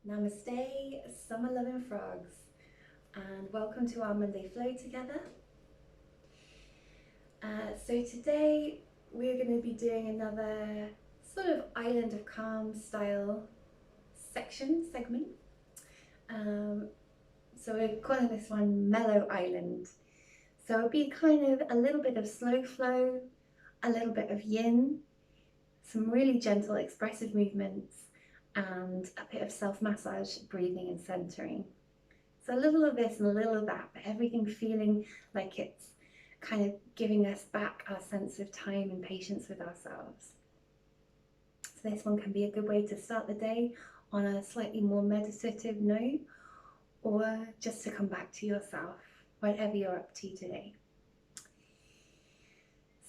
Namaste, summer loving frogs, and welcome to our Monday flow together. So today we're going to be doing another sort of island of calm style segment. So we're calling this one Mellow Island. So it'll be kind of a little bit of slow flow, a little bit of yin, some really gentle expressive movements, and a bit of self-massage, breathing and centering. So a little of this and a little of that, but everything feeling like it's kind of giving us back our sense of time and patience with ourselves. So this one can be a good way to start the day on a slightly more meditative note, or just to come back to yourself, whatever you're up to today.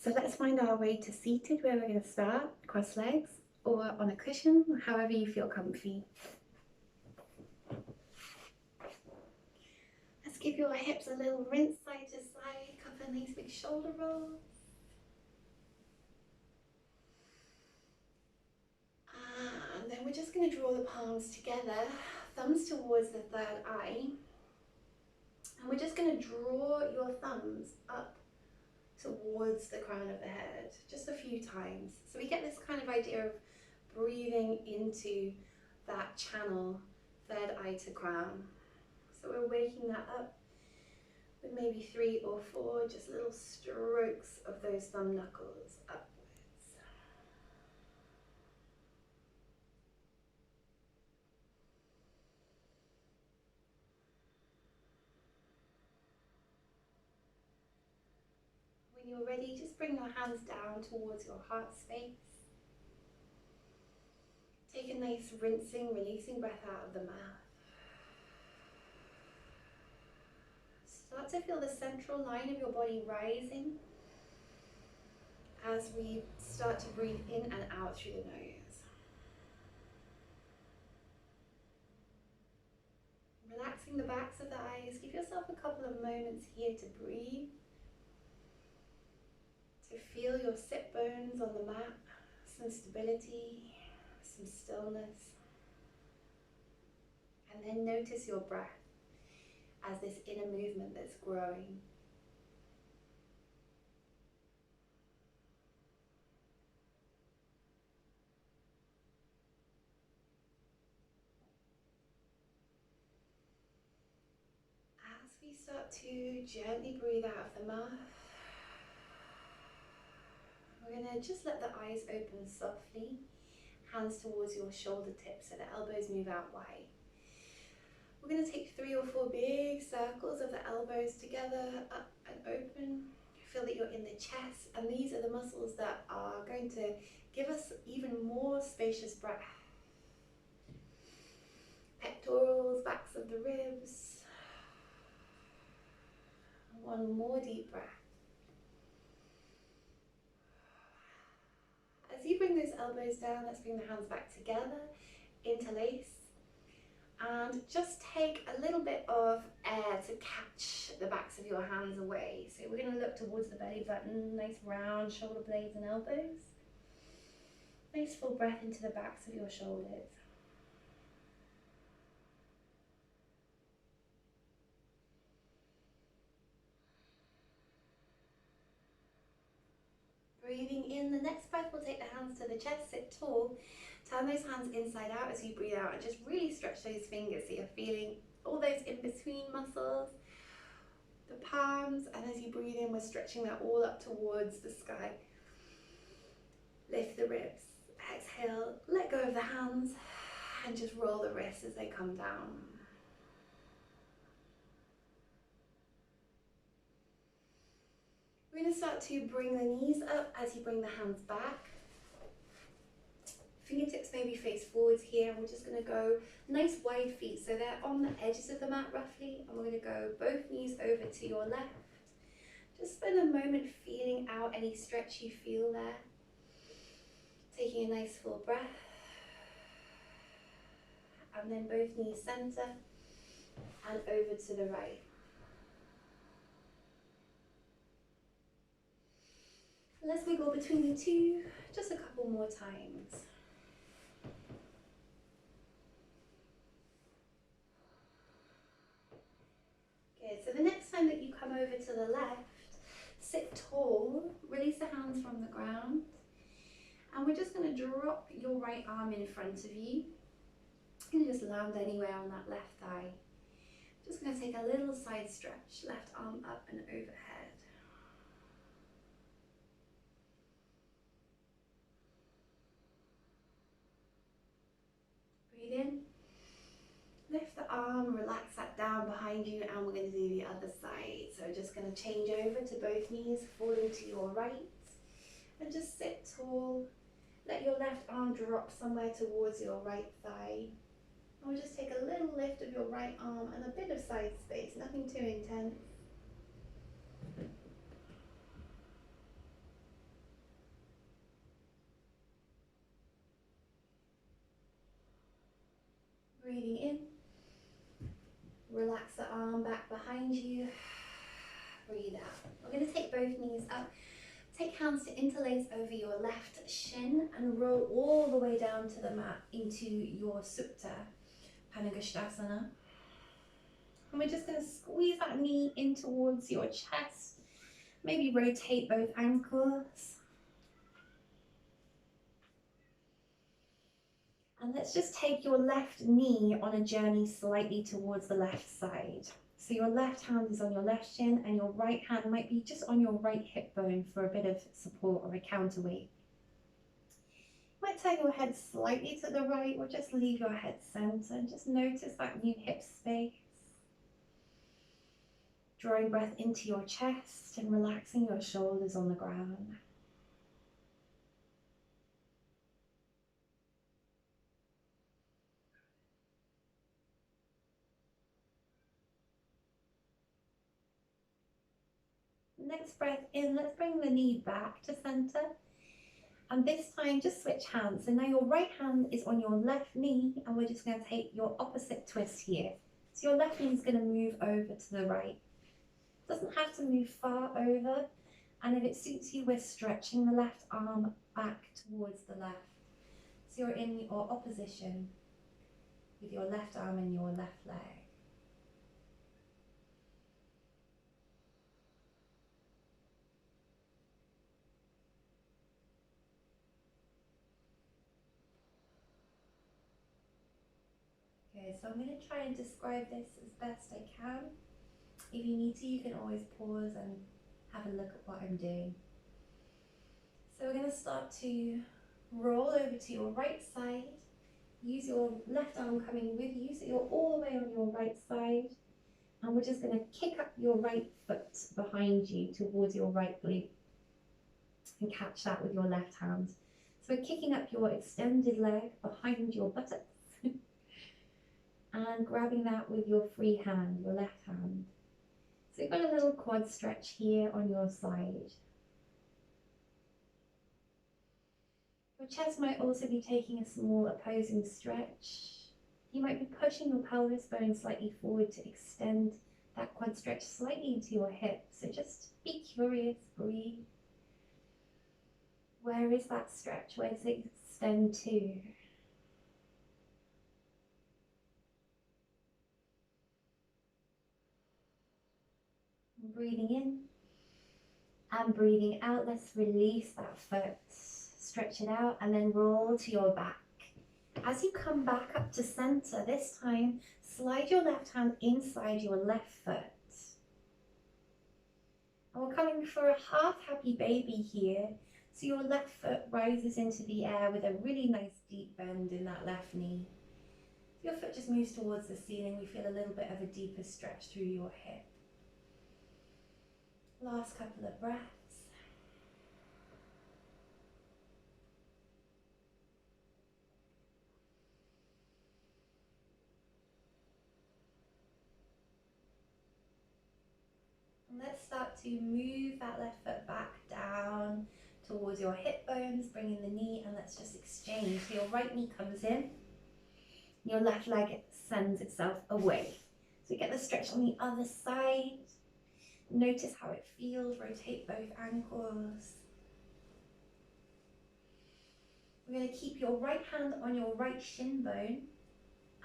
So let's find our way to seated, where we're going to start, cross legs, or on a cushion, however you feel comfy. Let's give your hips a little rinse side to side, couple of nice big shoulder rolls. And then we're just going to draw the palms together, thumbs towards the third eye. And we're just going to draw your thumbs up towards the crown of the head, just a few times. So we get this kind of idea of breathing into that channel, third eye to crown. So we're waking that up with maybe 3 or 4 just little strokes of those thumb knuckles upwards. When you're ready, just bring your hands down towards your heart space. Take a nice rinsing, releasing breath out of the mouth. Start to feel the central line of your body rising as we start to breathe in and out through the nose. Relaxing the backs of the eyes, give yourself a couple of moments here to breathe, to feel your sit bones on the mat, some stability, some stillness, and then notice your breath as this inner movement that's growing. As we start to gently breathe out of the mouth, we're going to just let the eyes open softly, hands towards your shoulder tips so the elbows move out wide. We're going to take 3 or 4 big circles of the elbows together, up and open. Feel that you're in the chest, and these are the muscles that are going to give us even more spacious breath. Pectorals, backs of the ribs. One more deep breath. As you bring those elbows down, let's bring the hands back together, interlace, and just take a little bit of air to catch the backs of your hands away. So we're going to look towards the belly button, nice round shoulder blades and elbows. Nice full breath into the backs of your shoulders. Breathing in, the next breath we'll take the hands to the chest, sit tall. Turn those hands inside out as you breathe out and just really stretch those fingers so you're feeling all those in-between muscles, the palms, and as you breathe in, we're stretching that all up towards the sky. Lift the ribs, exhale, let go of the hands, and just roll the wrists as they come down. We're going to start to bring the knees up as you bring the hands back. Fingertips maybe face forwards here, and we're just going to go nice wide feet so they're on the edges of the mat roughly, and we're going to go both knees over to your left. Just spend a moment feeling out any stretch you feel there. Taking a nice full breath, and then both knees center and over to the right. Let's wiggle between the two just a couple more times. Okay, so the next time that you come over to the left, sit tall, release the hands from the ground, and we're just going to drop your right arm in front of you. You can just land anywhere on that left thigh. Just going to take a little side stretch, left arm up and overhead. Breathe in. Lift the arm, relax that down behind you, and we're going to do the other side. So we're just going to change over to both knees, falling to your right, and just sit tall. Let your left arm drop somewhere towards your right thigh. And we'll just take a little lift of your right arm and a bit of side space, nothing too intense. Breathing in. Relax the arm back behind you. Breathe out. We're going to take both knees up. Take hands to interlace over your left shin and roll all the way down to the mat into your Supta Panagashtasana. And we're just going to squeeze that knee in towards your chest. Maybe rotate both ankles. And let's just take your left knee on a journey slightly towards the left side. So your left hand is on your left shin and your right hand might be just on your right hip bone for a bit of support or a counterweight. You might turn your head slightly to the right or just leave your head center and just notice that new hip space. Drawing breath into your chest and relaxing your shoulders on the ground. Next breath in, let's bring the knee back to center. And this time just switch hands. So now your right hand is on your left knee and we're just going to take your opposite twist here. So your left knee is going to move over to the right. Doesn't have to move far over. And if it suits you, we're stretching the left arm back towards the left. So you're in your opposition with your left arm and your left leg. Okay, so I'm going to try and describe this as best I can. If you need to, you can always pause and have a look at what I'm doing. So we're going to start to roll over to your right side. Use your left arm coming with you, so you're all the way on your right side. And we're just going to kick up your right foot behind you towards your right glute. And catch that with your left hand. So we're kicking up your extended leg behind your buttocks. And grabbing that with your free hand, your left hand. So you've got a little quad stretch here on your side. Your chest might also be taking a small opposing stretch. You might be pushing your pelvis bone slightly forward to extend that quad stretch slightly into your hip. So just be curious, breathe. Where is that stretch? Where does it extend to? Breathing in and breathing out. Let's release that foot. Stretch it out and then roll to your back. As you come back up to center, this time slide your left hand inside your left foot. And we're coming for a half happy baby here. So your left foot rises into the air with a really nice deep bend in that left knee. If your foot just moves towards the ceiling, we feel a little bit of a deeper stretch through your hip. Last couple of breaths. And let's start to move that left foot back down towards your hip bones, bringing the knee, and let's just exchange. So your right knee comes in, your left leg sends itself away. So get the stretch on the other side. Notice how it feels, rotate both ankles. We're going to keep your right hand on your right shin bone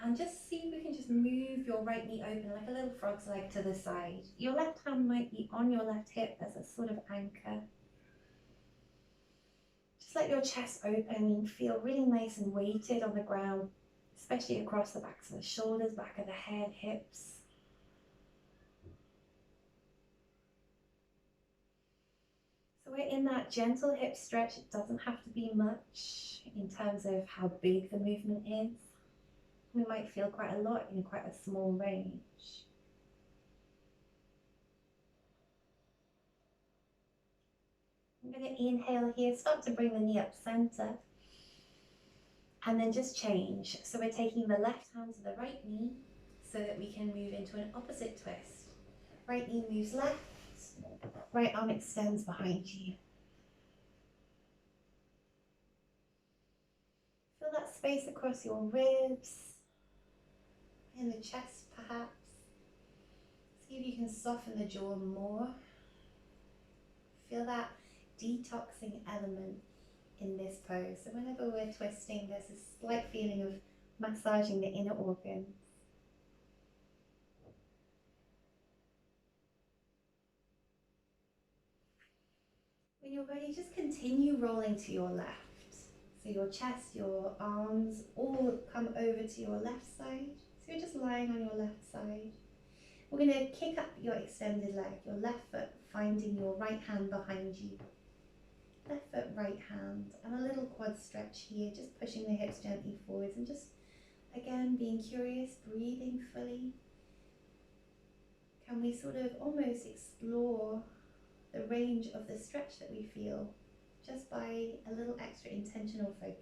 And just see if we can just move your right knee open like a little frog's leg to the side. Your left hand might be on your left hip as a sort of anchor. Just let your chest open and feel really nice and weighted on the ground, especially across the backs of the shoulders, back of the head, hips. So we're in that gentle hip stretch. It doesn't have to be much in terms of how big the movement is. We might feel quite a lot in quite a small range. I'm going to inhale here, start to bring the knee up center, and then just change. So we're taking the left hand to the right knee so that we can move into an opposite twist. Right knee moves left, right arm extends behind you. Feel that space across your ribs, in the chest perhaps. See if you can soften the jaw more. Feel that detoxing element in this pose. So whenever we're twisting, there's a slight feeling of massaging the inner organs. When you're ready, just continue rolling to your left. So your chest, your arms all come over to your left side. So you're just lying on your left side. We're going to kick up your extended leg, your left foot finding your right hand behind you. Left foot, right hand, and a little quad stretch here, just pushing the hips gently forwards and just, again, being curious, breathing fully. Can we sort of almost explore the range of the stretch that we feel just by a little extra intentional focus?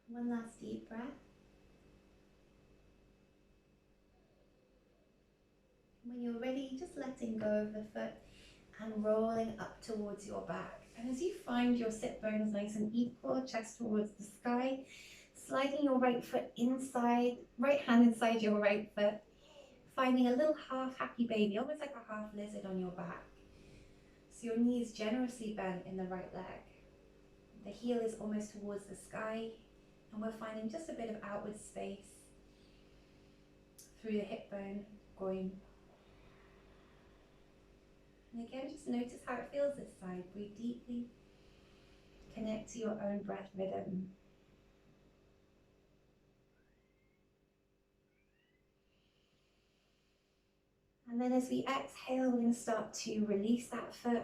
One last deep breath. When you're ready, just letting go of the foot and rolling up towards your back. And as you find your sit bones nice and equal, chest towards the sky, sliding your right foot inside, right hand inside your right foot, finding a little half happy baby, almost like a half lizard on your back. So your knee is generously bent in the right leg. The heel is almost towards the sky, and we're finding just a bit of outward space through the hip bone, groin. And again, just notice how it feels this side. Breathe deeply. Connect to your own breath rhythm. And then as we exhale, we're going to start to release that foot.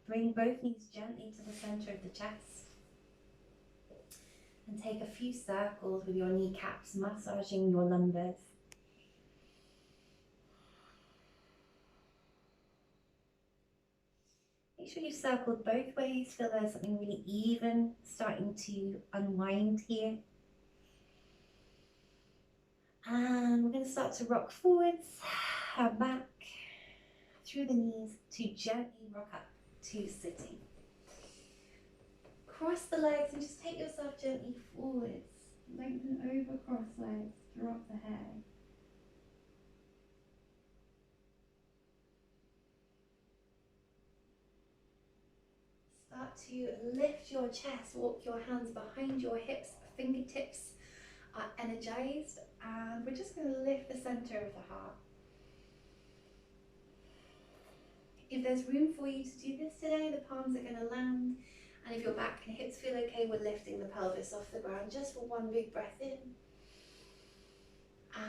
Bring both knees gently to the center of the chest. And take a few circles with your kneecaps, massaging your lumbars. Make sure you've circled both ways. Feel there's something really even starting to unwind here. And we're going to start to rock forwards, back, through the knees to gently rock up to sitting. Cross the legs and just take yourself gently forwards. Lengthen over cross legs, drop the head. Start to lift your chest, walk your hands behind your hips, fingertips are energized, and we're just going to lift the center of the heart. If there's room for you to do this today, the palms are going to land, and if your back and hips feel okay, we're lifting the pelvis off the ground just for one big breath in,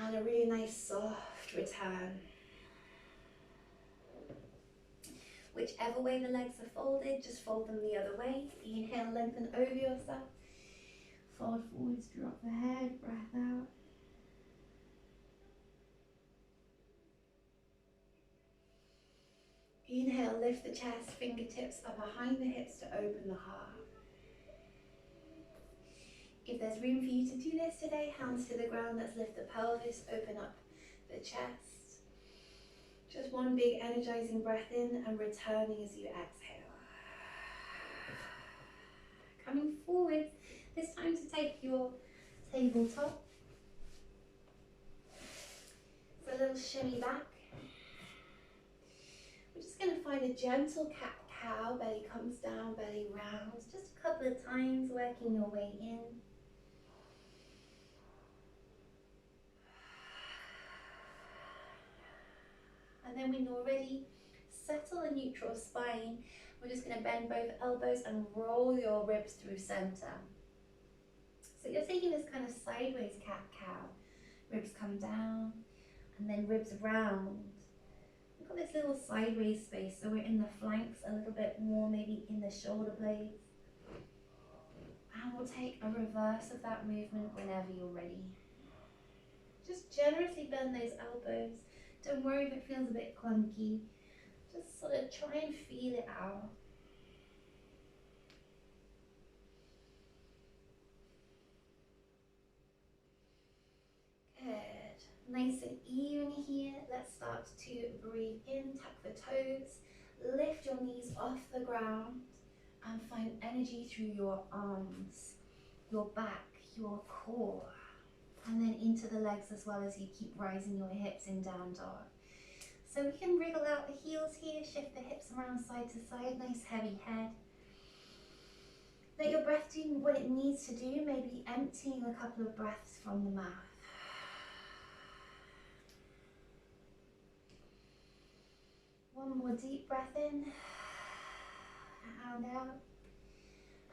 and a really nice soft return. Whichever way the legs are folded, just fold them the other way. Inhale, lengthen over yourself. Fold forwards, drop the head, breath out. Inhale, lift the chest, fingertips are behind the hips to open the heart. If there's room for you to do this today, hands to the ground, let's lift the pelvis, open up the chest. Just one big energizing breath in and returning as you exhale. Coming forward, this time to take your tabletop. So a little shimmy back. find a gentle cat-cow, belly comes down, belly rounds, just a couple of times, working your way in. And then when you're ready, settle a neutral spine. We're just going to bend both elbows and roll your ribs through center. So you're taking this kind of sideways cat-cow. Ribs come down and then ribs round. We've got this little sideways space, so we're in the flanks a little bit more, maybe in the shoulder blades. And we'll take a reverse of that movement whenever you're ready. Just generously bend those elbows. Don't worry if it feels a bit clunky. Just sort of try and feel it out. Good. Nice and even here. Let's start to breathe in, tuck the toes, lift your knees off the ground and find energy through your arms, your back, your core, and then into the legs as well as you keep rising your hips in down dog. So we can wriggle out the heels here, shift the hips around side to side, nice heavy head. Let your breath do what it needs to do, maybe emptying a couple of breaths from the mouth. One more deep breath in and out.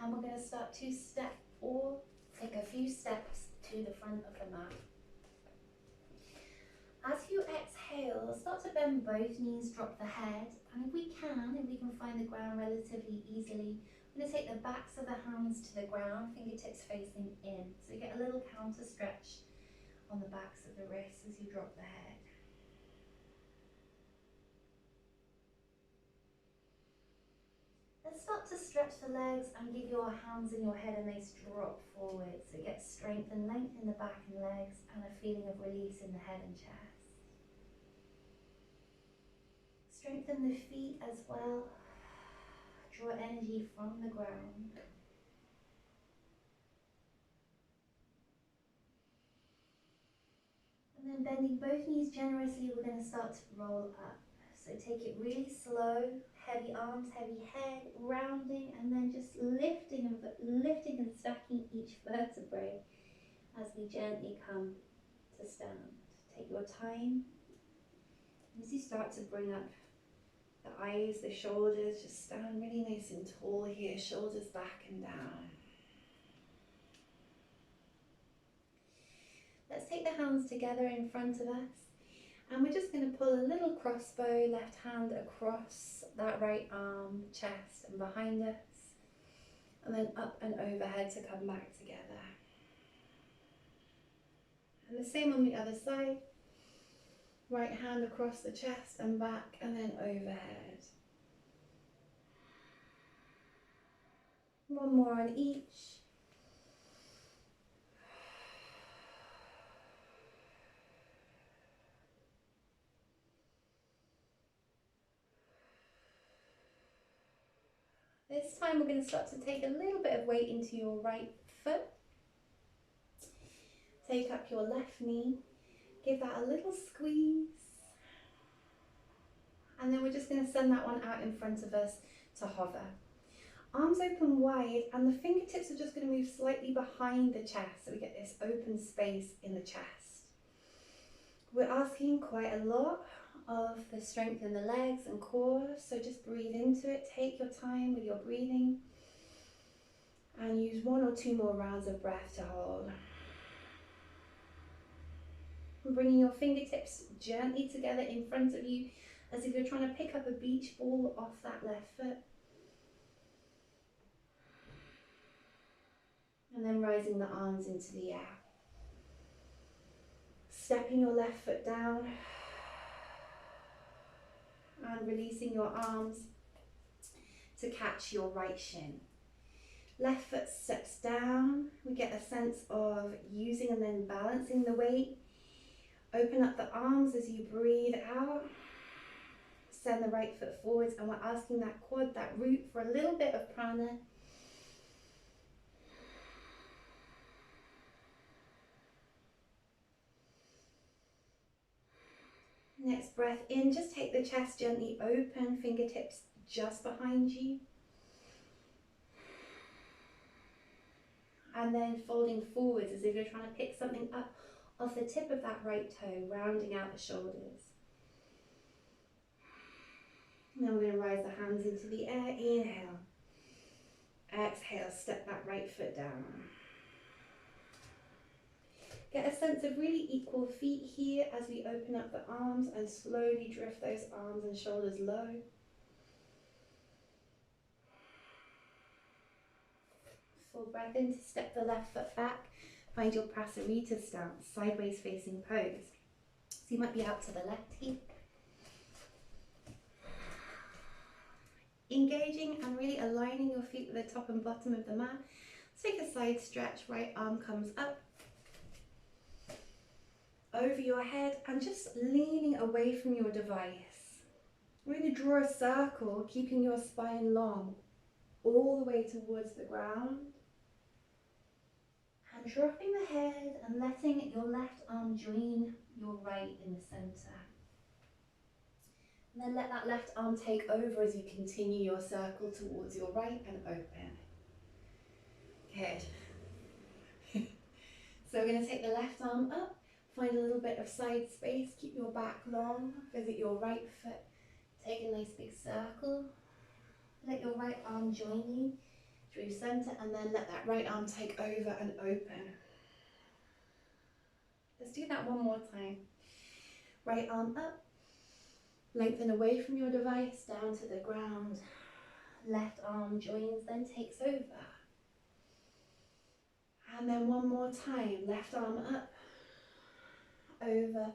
And we're going to start to step or take a few steps to the front of the mat. As you exhale, start to bend both knees, drop the head, and if we can find the ground relatively easily, we're going to take the backs of the hands to the ground, fingertips facing in. So you get a little counter stretch on the backs of the wrists as you drop the head. Let's start to stretch the legs and give your hands and your head a nice drop forward. So get strength and length in the back and legs and a feeling of release in the head and chest. Strengthen the feet as well. Draw energy from the ground. And then bending both knees generously, we're going to start to roll up. So take it really slow, heavy arms, heavy head, rounding, and then just lifting and stacking each vertebrae as we gently come to stand. Take your time. As you start to bring up the eyes, the shoulders, just stand really nice and tall here, shoulders back and down. Let's take the hands together in front of us. And we're just going to pull a little crossbow, left hand across that right arm, chest and behind us. And then up and overhead to come back together. And the same on the other side. Right hand across the chest and back and then overhead. One more on each. This time we're going to start to take a little bit of weight into your right foot. Take up your left knee. Give that a little squeeze. And then we're just going to send that one out in front of us to hover. Arms open wide and the fingertips are just going to move slightly behind the chest so we get this open space in the chest. We're asking quite a lot of the strength in the legs and core, so just breathe into it, take your time with your breathing and use 1 or 2 more rounds of breath to hold. And bringing your fingertips gently together in front of you as if you're trying to pick up a beach ball off that left foot. And then rising the arms into the air. Stepping your left foot down and releasing your arms to catch your right shin. Left foot steps down. We get a sense of using and then balancing the weight. Open up the arms as you breathe out. Send the right foot forwards and we're asking that quad, that root for a little bit of prana. Next breath in, just take the chest gently open, fingertips just behind you. And then folding forwards as if you're trying to pick something up off the tip of that right toe, rounding out the shoulders. Now we're going to rise the hands into the air, inhale. Exhale, step that right foot down. Get a sense of really equal feet here as we open up the arms and slowly drift those arms and shoulders low. Full breath in to step the left foot back. Find your Prasarita stance, sideways facing pose. So you might be out to the left here. Engaging and really aligning your feet with the top and bottom of the mat. Take a side stretch, right arm comes up over your head and just leaning away from your device. We're going to draw a circle, keeping your spine long, all the way towards the ground. And dropping the head and letting your left arm join your right in the centre. And then let that left arm take over as you continue your circle towards your right and open. Good. So we're going to take the left arm up, find a little bit of side space, keep your back long, visit your right foot, take a nice big circle. Let your right arm join you through centre and then let that right arm take over and open. Let's do that one more time. Right arm up, lengthen away from your device down to the ground. Left arm joins, then takes over. And then one more time, left arm up, over,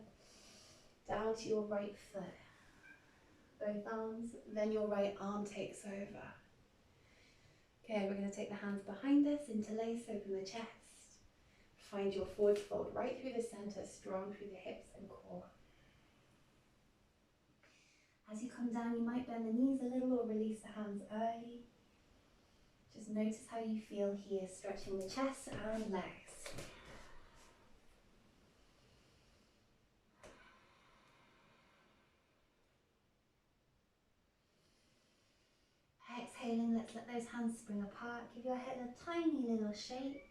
down to your right foot. Both arms, then your right arm takes over. Okay, we're going to take the hands behind us, interlace, open the chest. Find your forward fold right through the center, strong through the hips and core. As you come down, you might bend the knees a little or release the hands early. Just notice how you feel here, stretching the chest and legs. Exhaling, let's let those hands spring apart. Give your head a tiny little shake.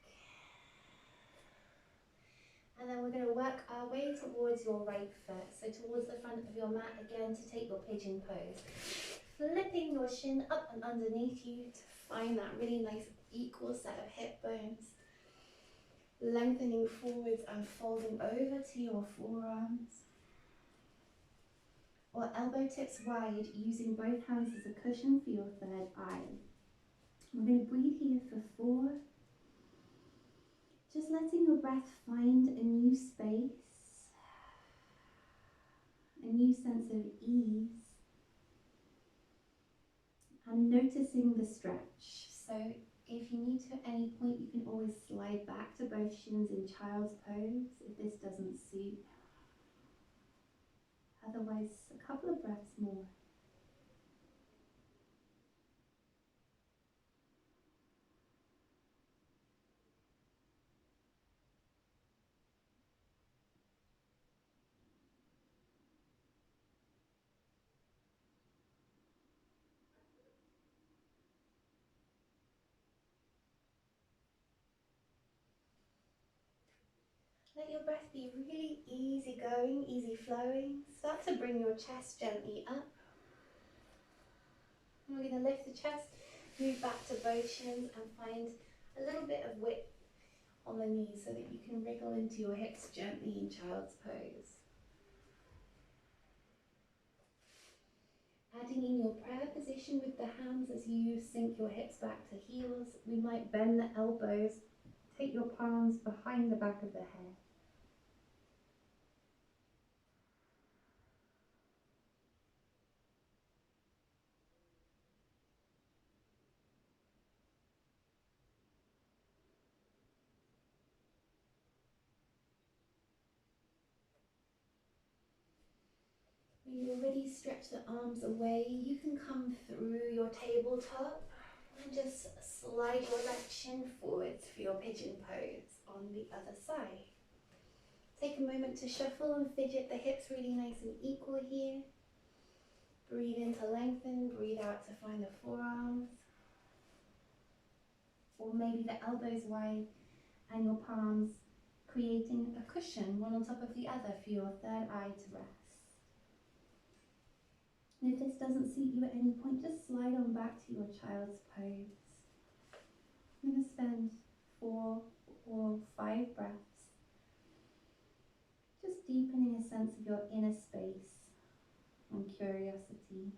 And then we're going to work our way towards your right foot. So towards the front of your mat again to take your pigeon pose. Flipping your shin up and underneath you to find that really nice equal set of hip bones. Lengthening forwards and folding over to your forearms. Or elbow tips wide, using both hands as a cushion for your third eye. We're going to breathe here for 4. Just letting your breath find a new space, a new sense of ease, and noticing the stretch. So if you need to at any point, you can always slide back to both shins in child's pose if this doesn't suit. Otherwise, a couple of breaths more. Let your breath be really easy going, easy flowing. Start to bring your chest gently up. And we're going to lift the chest, move back to both shins and find a little bit of width on the knees so that you can wriggle into your hips gently in child's pose. Adding in your prayer position with the hands as you sink your hips back to heels. We might bend the elbows, take your palms behind the back of the head. When you're ready, stretch the arms away. You can come through your tabletop and just slide your left shin forwards for your pigeon pose on the other side. Take a moment to shuffle and fidget the hips really nice and equal here. Breathe in to lengthen, breathe out to find the forearms. Or maybe the elbows wide and your palms creating a cushion, one on top of the other, for your third eye to rest. And if this doesn't suit you at any point, just slide on back to your child's pose. I'm going to spend 4 or 5 breaths just deepening a sense of your inner space and curiosity.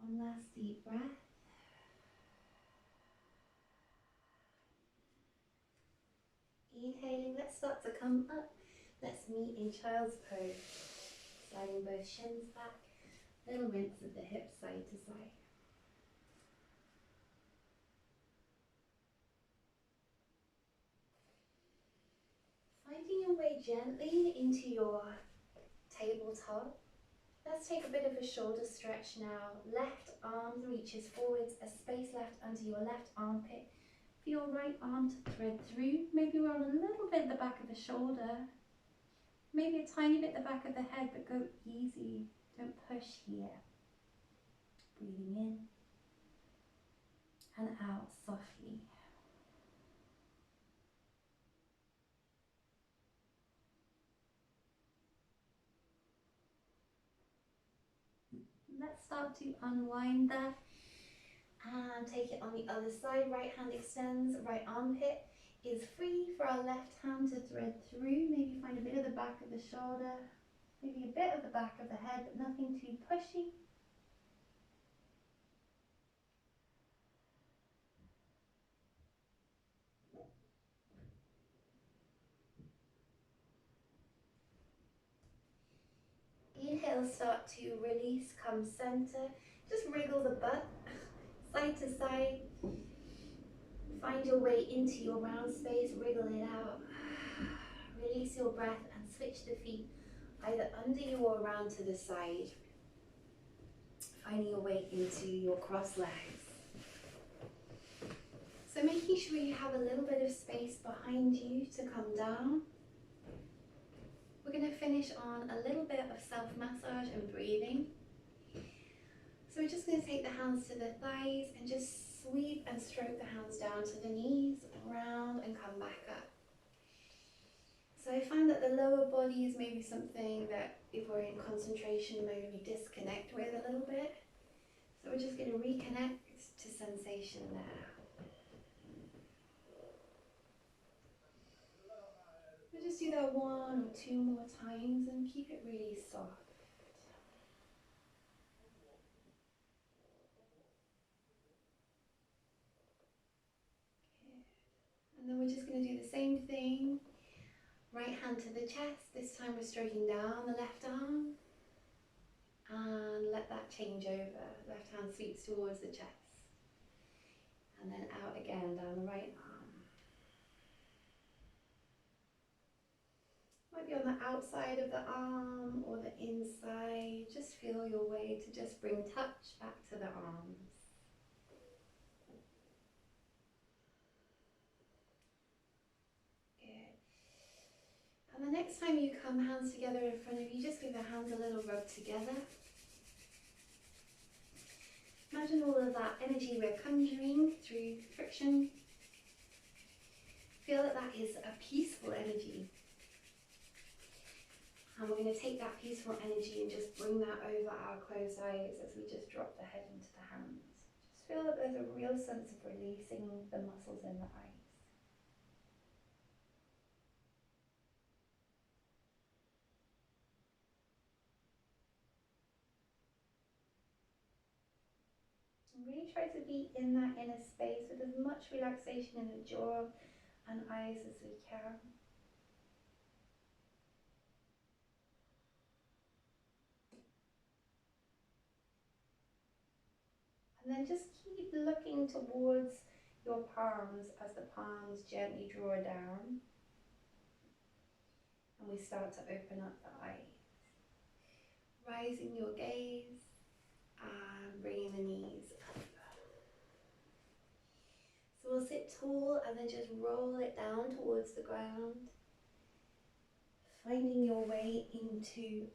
One last deep breath. Inhaling, let's start to come up. Let's meet in child's pose. Sliding both shins back. Little rinse of the hips side to side. Finding your way gently into your tabletop. Let's take a bit of a shoulder stretch now. Left arm reaches forwards, a space left under your left armpit. For your right arm to thread through. Maybe roll a little bit the back of the shoulder. Maybe a tiny bit the back of the head, but go easy. Don't push here. Breathing in and out softly. Let's start to unwind that and take it on the other side. Right hand extends, right armpit is free for our left hand to thread through. Maybe find a bit of the back of the shoulder, maybe a bit of the back of the head, but nothing too pushy. Inhale, start to release, come center. Just wriggle the butt side to side. Find your way into your round space, wriggle it out. Release your breath and switch the feet either under you or around to the side. Finding your way into your cross legs. So making sure you have a little bit of space behind you to come down. We're going to finish on a little bit of self-massage and breathing. So we're just going to take the hands to the thighs and just sweep and stroke the hands down to the knees, around and come back up. So I find that the lower body is maybe something that if we're in concentration mode we disconnect with a little bit. So we're just going to reconnect to sensation there. We'll just do that 1 or 2 more times and keep it really soft. And then we're just going to do the same thing. Right hand to the chest. This time we're stroking down the left arm. And let that change over. Left hand sweeps towards the chest. And then out again down the right arm. Might be on the outside of the arm or the inside. Just feel your way to just bring touch back to the arms. And the next time you come hands together in front of you, just give the hands a little rub together. Imagine all of that energy we're conjuring through friction. Feel that that is a peaceful energy. And we're going to take that peaceful energy and just bring that over our closed eyes as we just drop the head into the hands. Just feel that there's a real sense of releasing the muscles in the eyes. Really try to be in that inner space with as much relaxation in the jaw and eyes as we can. then just keep looking towards your palms as the palms gently draw down. And we start to open up the eyes. Rising your gaze and bringing the knees up. So we'll sit tall and then just roll it down towards the ground. Finding your way into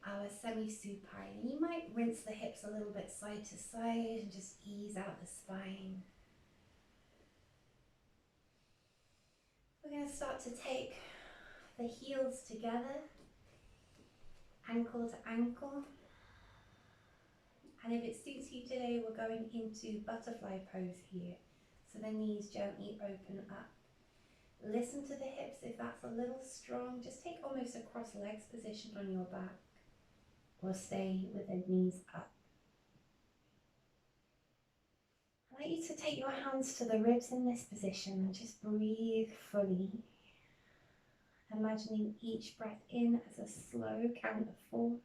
our semi-supine. And you might rinse the hips a little bit side to side and just ease out the spine. We're going to start to take the heels together, ankle to ankle. And if it suits you today, we're going into butterfly pose here. So the knees gently open up. Listen to the hips if that's a little strong. Just take almost a cross legs position on your back, or stay with the knees up. I'd like you to take your hands to the ribs in this position and just breathe fully. Imagining each breath in as a slow count of 4.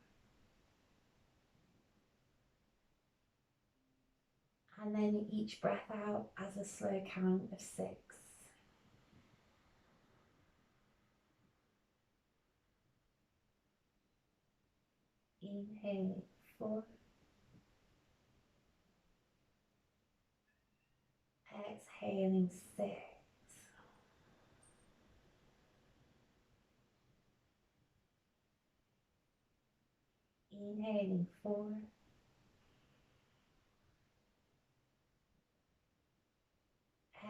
And then each breath out as a slow count of 6. Inhaling 4. Exhaling 6. Inhaling 4.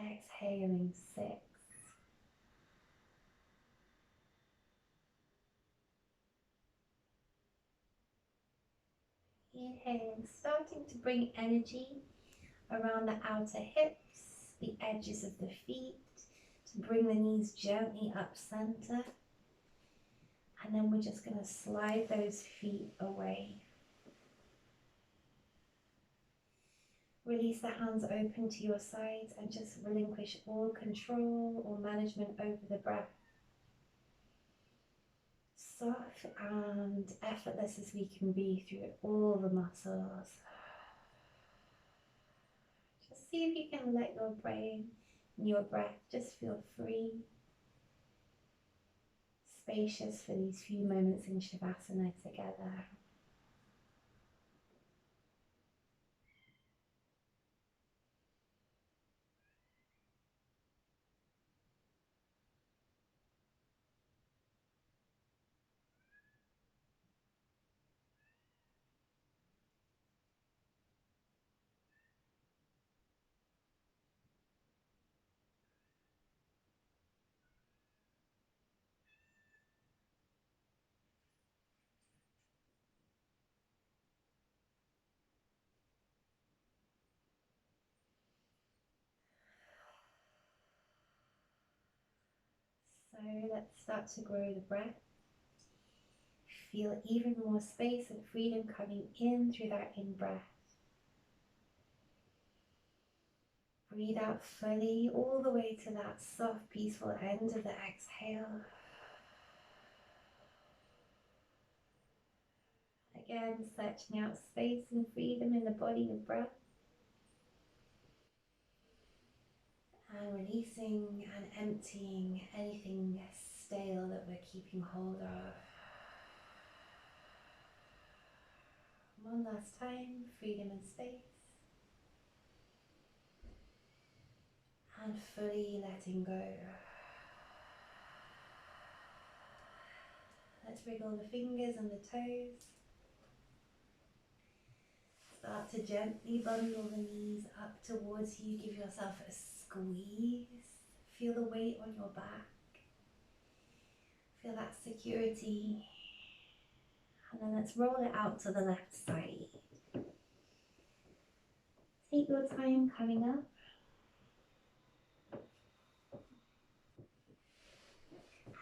Exhaling 6. Inhaling, starting to bring energy around the outer hips, the edges of the feet, to bring the knees gently up center. And then we're just going to slide those feet away. Release the hands open to your sides and just relinquish all control or management over the breath. Soft and effortless as we can be through all the muscles. Just see if you can let your brain and your breath just feel free, spacious for these few moments in Shavasana together. So let's start to grow the breath. Feel even more space and freedom coming in through that in-breath. Breathe out fully all the way to that soft, peaceful end of the exhale. Again, searching out space and freedom in the body and breath. And releasing and emptying anything stale that we're keeping hold of. One last time, freedom and space. And fully letting go. Let's wriggle the fingers and the toes. Start to gently bundle the knees up towards you. Give yourself a squeeze. Feel the weight on your back. Feel that security. And then let's roll it out to the left side. Take your time coming up.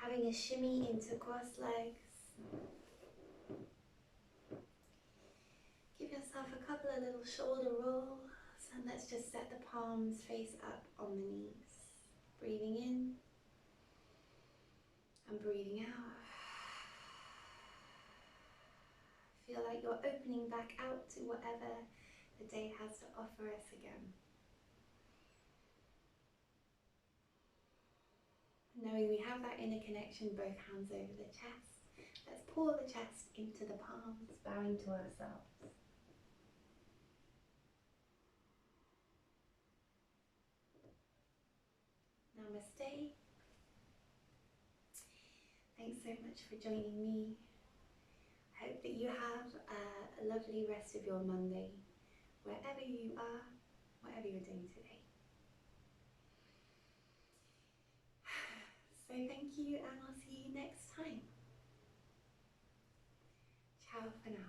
Having a shimmy into cross legs. Give yourself a couple of little shoulder rolls, and let's just set the palms face up on the knees. Breathing in and breathing out. Feel like you're opening back out to whatever the day has to offer us again. Knowing we have that inner connection, both hands over the chest. Let's pour the chest into the palms, bowing to ourselves. Namaste. Thanks so much for joining me. I hope that you have a lovely rest of your Monday, wherever you are, whatever you're doing today. So thank you, and I'll see you next time. Ciao for now.